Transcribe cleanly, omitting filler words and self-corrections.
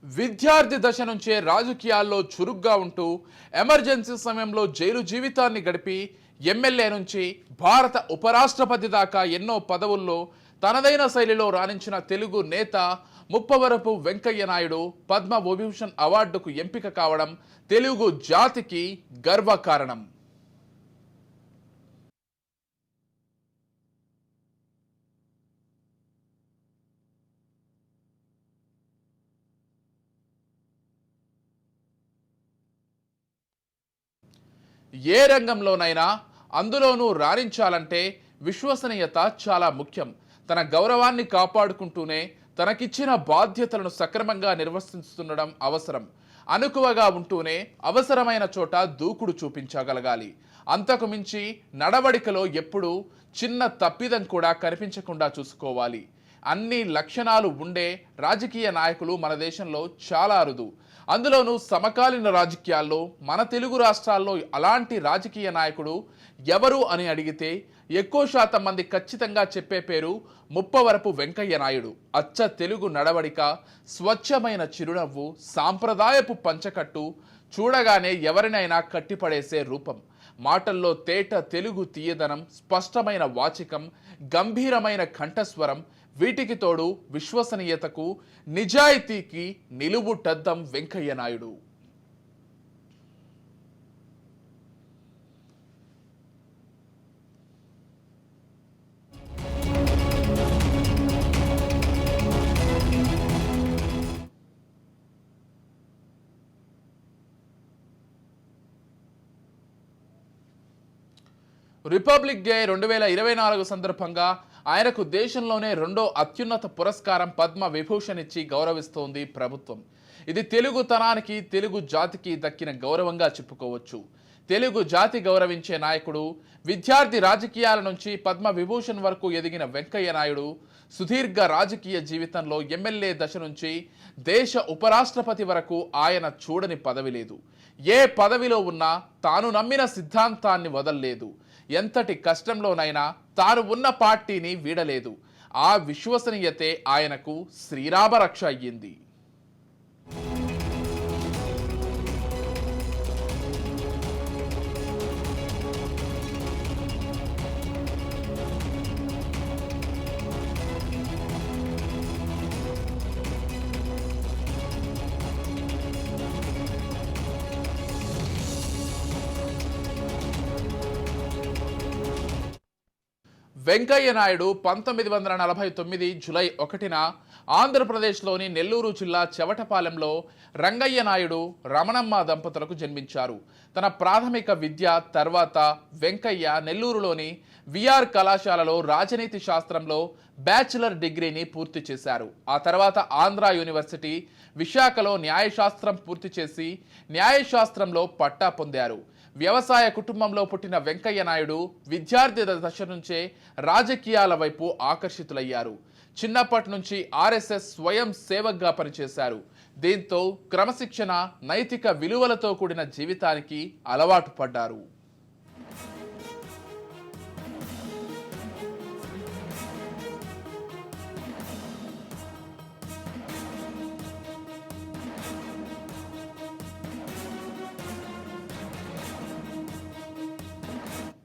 విద్యార్థి దశ నుంచే రాజకీయాల్లో చురుగ్గా ఉంటూ ఎమర్జెన్సీ సమయంలో జైలు జీవితాన్ని గడిపి ఎమ్మెల్యే నుంచి భారత ఉపరాష్ట్రపతి దాకా ఎన్నో పదవుల్లో తనదైన శైలిలో రాణించిన తెలుగు నేత ముప్పవరపు వెంకయ్య నాయుడు పద్మవిభూషణ్ అవార్డుకు ఎంపిక కావడం తెలుగు జాతికి గర్వకారణం. ఏ రంగంలోనైనా అందులోనూ రాణించాలంటే విశ్వసనీయత చాలా ముఖ్యం. తన గౌరవాన్ని కాపాడుకుంటూనే తనకిచ్చిన బాధ్యతలను సక్రమంగా నిర్వర్తిస్తుండడం అవసరం. అనుకువగా ఉంటూనే అవసరమైన చోట దూకుడు చూపించగలగాలి. అంతకు మించి నడవడికలో ఎప్పుడూ చిన్న తప్పిదం కూడా కనిపించకుండా చూసుకోవాలి. అన్ని లక్షణాలు ఉండే రాజకీయ నాయకులు మన దేశంలో చాలా అరుదు. అందులోనూ సమకాలీన రాజకీయాల్లో మన తెలుగు రాష్ట్రాల్లో అలాంటి రాజకీయ నాయకుడు ఎవరు అని అడిగితే ఎక్కువ శాతం మంది ఖచ్చితంగా చెప్పే పేరు ముప్పవరపు వెంకయ్య నాయుడు. అచ్చ తెలుగు నడవడిక, స్వచ్ఛమైన చిరునవ్వు, సాంప్రదాయపు పంచకట్టు, చూడగానే ఎవరినైనా కట్టిపడేసే రూపం. మాటల్లో తేట తెలుగు తీయదనం, స్పష్టమైన వాచికం, గంభీరమైన కంఠస్వరం, వీటికి తోడు విశ్వసనీయతకు, నిజాయితీకి నిలువుటద్దం వెంకయ్య నాయుడు. రిపబ్లిక్ డే 2024 సందర్భంగా ఆయనకు దేశంలోనే రెండో అత్యున్నత పురస్కారం పద్మ విభూషణ్ ఇచ్చి గౌరవిస్తోంది ప్రభుత్వం. ఇది తెలుగుతనానికి, తెలుగు జాతికి దక్కిన గౌరవంగా చెప్పుకోవచ్చు. తెలుగు జాతి గౌరవించే నాయకుడు, విద్యార్థి రాజకీయాల నుంచి పద్మ విభూషణ్ వరకు ఎదిగిన వెంకయ్య నాయుడు సుదీర్ఘ రాజకీయ జీవితంలో ఎమ్మెల్యే దశ నుంచి దేశ ఉపరాష్ట్రపతి వరకు ఆయన చూడని పదవి లేదు. ఏ పదవిలో ఉన్నా తాను నమ్మిన సిద్ధాంతాన్ని వదల్లేదు. ఎంతటి కష్టంలోనైనా తాను ఉన్న పార్టీని వీడలేదు. ఆ విశ్వసనీయతే ఆయనకు శ్రీరామ రక్ష అయ్యింది. వెంకయ్య నాయుడు 1949 జూలై 1న ఆంధ్రప్రదేశ్లోని నెల్లూరు జిల్లా చెవటపాలెంలో రంగయ్య నాయుడు, రమణమ్మ దంపతులకు జన్మించారు. తన ప్రాథమిక విద్య తర్వాత వెంకయ్య నెల్లూరులోని విఆర్ కళాశాలలో రాజనీతి శాస్త్రంలో బ్యాచిలర్ డిగ్రీని పూర్తి చేశారు. ఆ తర్వాత ఆంధ్ర యూనివర్సిటీ విశాఖలో న్యాయశాస్త్రం పూర్తి చేసి న్యాయశాస్త్రంలో పట్టా పొందారు. వ్యవసాయ కుటుంబంలో పుట్టిన వెంకయ్య నాయుడు విద్యార్థి దశ నుంచే రాజకీయాల వైపు ఆకర్షితులయ్యారు. చిన్నప్పటి నుంచి ఆర్ఎస్ఎస్ స్వయం సేవక్గా పనిచేశారు. దీంతో క్రమశిక్షణ, నైతిక విలువలతో కూడిన జీవితానికి అలవాటు పడ్డారు.